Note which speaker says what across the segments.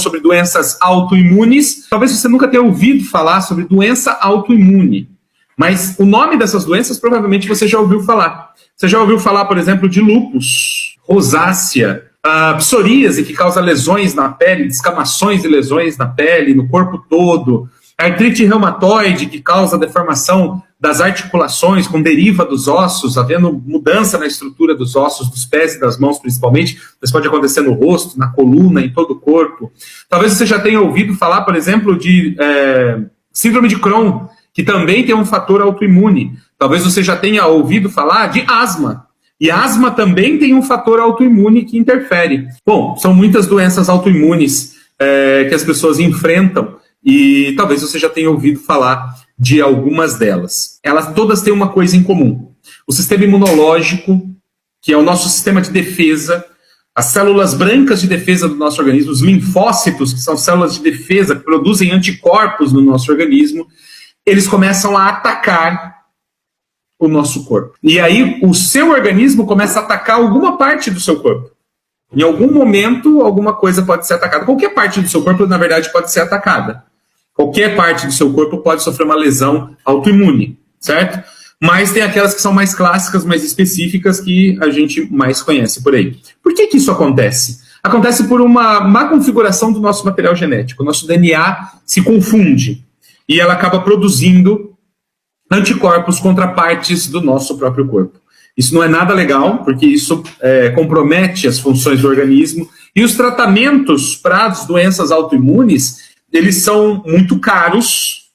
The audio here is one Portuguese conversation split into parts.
Speaker 1: sobre doenças autoimunes. Talvez você nunca tenha ouvido falar sobre doença autoimune, mas o nome dessas doenças provavelmente você já ouviu falar. Você já ouviu falar, por exemplo, de lúpus, rosácea, psoríase, que causa lesões na pele, descamações e lesões na pele, no corpo todo, artrite reumatoide, que causa deformação das articulações, com deriva dos ossos, havendo mudança na estrutura dos ossos, dos pés e das mãos principalmente. Isso pode acontecer no rosto, na coluna, em todo o corpo. Talvez você já tenha ouvido falar, por exemplo, de síndrome de Crohn, que também tem um fator autoimune. Talvez você já tenha ouvido falar de asma. E asma também tem um fator autoimune que interfere. Bom, são muitas doenças autoimunes que as pessoas enfrentam, e talvez você já tenha ouvido falar de algumas delas. Elas todas têm uma coisa em comum. O sistema imunológico, que é o nosso sistema de defesa, as células brancas de defesa do nosso organismo, os linfócitos, que são células de defesa que produzem anticorpos no nosso organismo, eles começam a atacar o nosso corpo. E aí o seu organismo começa a atacar alguma parte do seu corpo. Em algum momento, alguma coisa pode ser atacada. Qualquer parte do seu corpo, na verdade, pode ser atacada. Qualquer parte do seu corpo pode sofrer uma lesão autoimune, certo? Mas tem aquelas que são mais clássicas, mais específicas, que a gente mais conhece por aí. Por que isso acontece? Acontece por uma má configuração do nosso material genético. O nosso DNA se confunde e ela acaba produzindo anticorpos contra partes do nosso próprio corpo. Isso não é nada legal, porque isso compromete as funções do organismo. E os tratamentos para as doenças autoimunes, eles são muito caros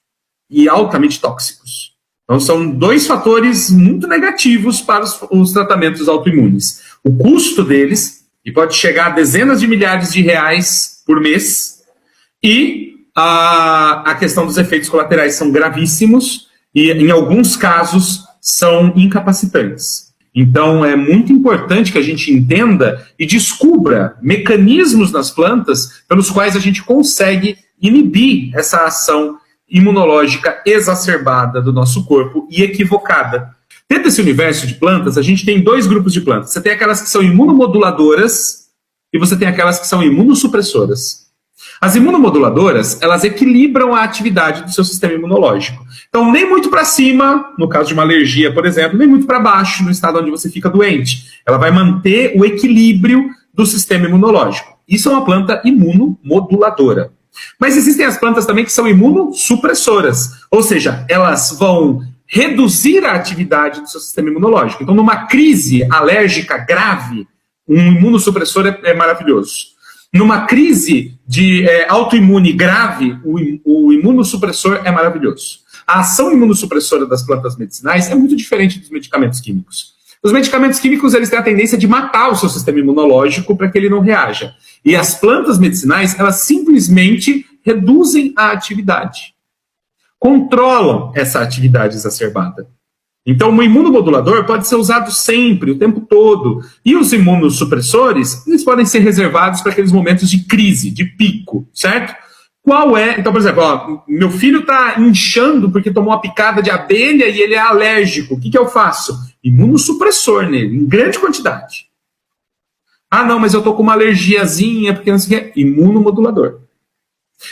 Speaker 1: e altamente tóxicos. Então, são dois fatores muito negativos para os tratamentos autoimunes. O custo deles, que pode chegar a dezenas de milhares de reais por mês, e a questão dos efeitos colaterais são gravíssimos e, em alguns casos, são incapacitantes. Então, é muito importante que a gente entenda e descubra mecanismos nas plantas pelos quais a gente consegue inibir essa ação imunológica exacerbada do nosso corpo e equivocada. Dentro desse universo de plantas, a gente tem dois grupos de plantas. Você tem aquelas que são imunomoduladoras e você tem aquelas que são imunossupressoras. As imunomoduladoras, elas equilibram a atividade do seu sistema imunológico. Então, nem muito para cima, no caso de uma alergia, por exemplo, nem muito para baixo, no estado onde você fica doente. Ela vai manter o equilíbrio do sistema imunológico. Isso é uma planta imunomoduladora. Mas existem as plantas também que são imunossupressoras, ou seja, elas vão reduzir a atividade do seu sistema imunológico. Então, numa crise alérgica grave, um imunossupressor é maravilhoso. Numa crise de autoimune grave, o imunossupressor é maravilhoso. A ação imunossupressora das plantas medicinais é muito diferente dos medicamentos químicos. Os medicamentos químicos, eles têm a tendência de matar o seu sistema imunológico para que ele não reaja. E as plantas medicinais, elas simplesmente reduzem a atividade. Controlam essa atividade exacerbada. Então, o imunomodulador pode ser usado sempre, o tempo todo. E os imunossupressores, eles podem ser reservados para aqueles momentos de crise, de pico, certo? Qual é? Então, por exemplo, meu filho está inchando porque tomou uma picada de abelha e ele é alérgico. O que eu faço? Imunossupressor nele, em grande quantidade. Ah, não, mas eu estou com uma alergiazinha, porque não sei o que. Imunomodulador.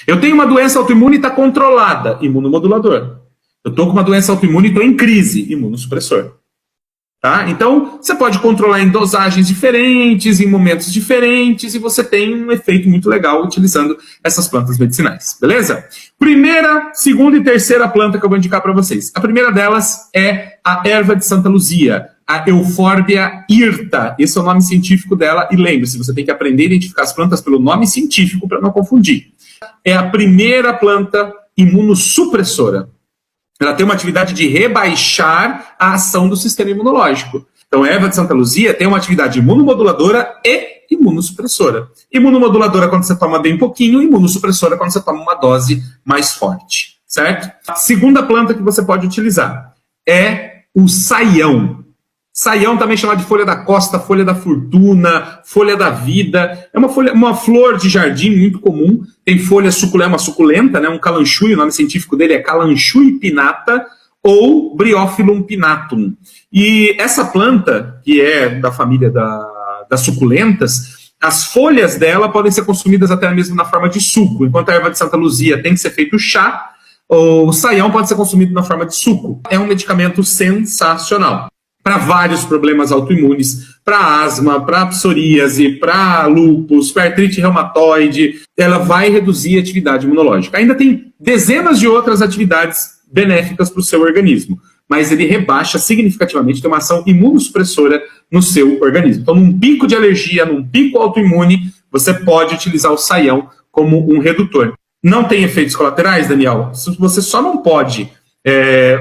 Speaker 1: Eu tenho uma doença autoimune e está controlada. Imunomodulador. Eu estou com uma doença autoimune e estou em crise. Imunossupressor. Tá? Então, você pode controlar em dosagens diferentes, em momentos diferentes, e você tem um efeito muito legal utilizando essas plantas medicinais. Beleza? Primeira, segunda e terceira planta que eu vou indicar para vocês. A primeira delas é a erva de Santa Luzia, a Euphorbia hirta. Esse é o nome científico dela, e lembre-se, você tem que aprender a identificar as plantas pelo nome científico para não confundir. É a primeira planta imunossupressora. Ela tem uma atividade de rebaixar a ação do sistema imunológico. Então, a erva de Santa Luzia tem uma atividade imunomoduladora e imunossupressora. Imunomoduladora quando você toma bem pouquinho, imunossupressora quando você toma uma dose mais forte, certo? A segunda planta que você pode utilizar é o saião. Saião também chamado de folha da costa, folha da fortuna, folha da vida. É uma flor de jardim muito comum. Tem folha suculenta, uma suculenta, né? Um calanchoe, o nome científico dele é Kalanchoe pinnata ou Bryophyllum pinnatum. E essa planta, que é da família das suculentas, As folhas dela podem ser consumidas até mesmo na forma de suco. Enquanto a erva de Santa Luzia tem que ser feito chá, o saião pode ser consumido na forma de suco. É um medicamento sensacional para vários problemas autoimunes, para asma, para psoríase, para lúpus, para artrite reumatoide. Ela vai reduzir a atividade imunológica. Ainda tem dezenas de outras atividades benéficas para o seu organismo, mas ele rebaixa significativamente, tem uma ação imunossupressora no seu organismo. Então, num pico de alergia, num pico autoimune, você pode utilizar o saião como um redutor. Não tem efeitos colaterais, Daniel? Você só não pode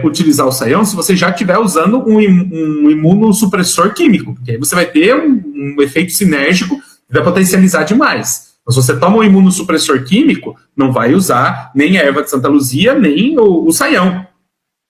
Speaker 1: utilizar o saião se você já estiver usando um imunossupressor químico, porque aí você vai ter um efeito sinérgico que vai potencializar demais. Mas se você toma um imunossupressor químico, não vai usar nem a erva de Santa Luzia, nem o saião.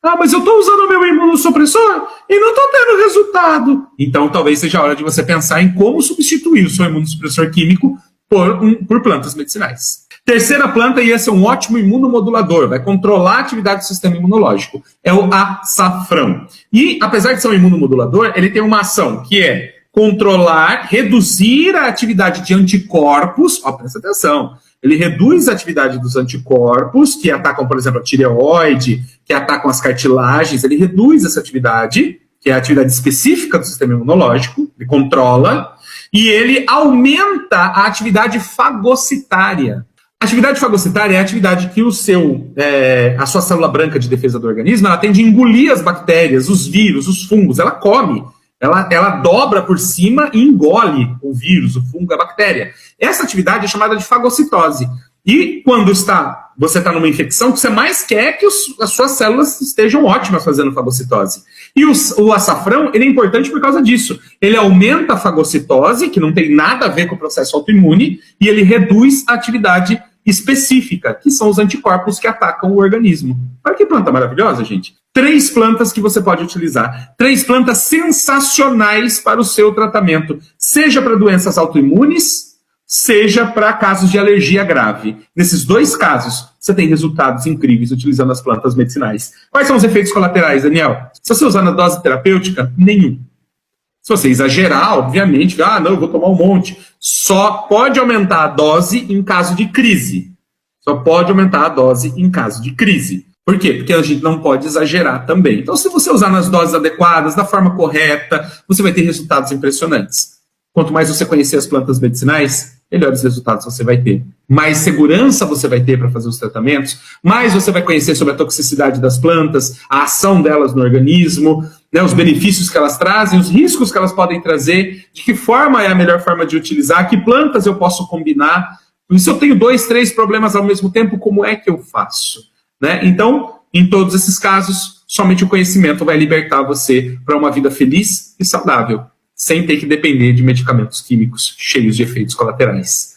Speaker 1: Ah, mas eu estou usando o meu imunossupressor e não estou tendo resultado. Então, talvez seja a hora de você pensar em como substituir o seu imunossupressor químico por plantas medicinais. Terceira planta, e esse é um ótimo imunomodulador, vai controlar a atividade do sistema imunológico, é o açafrão. E, apesar de ser um imunomodulador, ele tem uma ação que é controlar, reduzir a atividade de anticorpos, presta atenção, ele reduz a atividade dos anticorpos, que atacam, por exemplo, a tireoide, que atacam as cartilagens, ele reduz essa atividade, que é a atividade específica do sistema imunológico, ele controla, e ele aumenta a atividade fagocitária. A atividade fagocitária é a atividade que a sua célula branca de defesa do organismo, ela tende a engolir as bactérias, os vírus, os fungos, ela come. Ela dobra por cima e engole o vírus, o fungo, a bactéria. Essa atividade é chamada de fagocitose. E quando você está numa infecção, o que você mais quer é que as suas células estejam ótimas fazendo fagocitose. E o açafrão, ele é importante por causa disso. Ele aumenta a fagocitose, que não tem nada a ver com o processo autoimune, e ele reduz a atividade específica, que são os anticorpos que atacam o organismo. Olha que planta maravilhosa, gente. 3 plantas que você pode utilizar. 3 plantas sensacionais para o seu tratamento, seja para doenças autoimunes, seja para casos de alergia grave. Nesses 2 casos, você tem resultados incríveis utilizando as plantas medicinais. Quais são os efeitos colaterais, Daniel? Se você usar na dose terapêutica, nenhum. Se você exagerar, obviamente, não, eu vou tomar um monte. Só pode aumentar a dose em caso de crise. Só pode aumentar a dose em caso de crise. Por quê? Porque a gente não pode exagerar também. Então, se você usar nas doses adequadas, da forma correta, você vai ter resultados impressionantes. Quanto mais você conhecer as plantas medicinais, melhores resultados você vai ter. Mais segurança você vai ter para fazer os tratamentos, mais você vai conhecer sobre a toxicidade das plantas, a ação delas no organismo, né, os benefícios que elas trazem, os riscos que elas podem trazer, de que forma é a melhor forma de utilizar, que plantas eu posso combinar. E se eu tenho 2, 3 problemas ao mesmo tempo, como é que eu faço? Né? Então, em todos esses casos, somente o conhecimento vai libertar você para uma vida feliz e saudável, sem ter que depender de medicamentos químicos cheios de efeitos colaterais.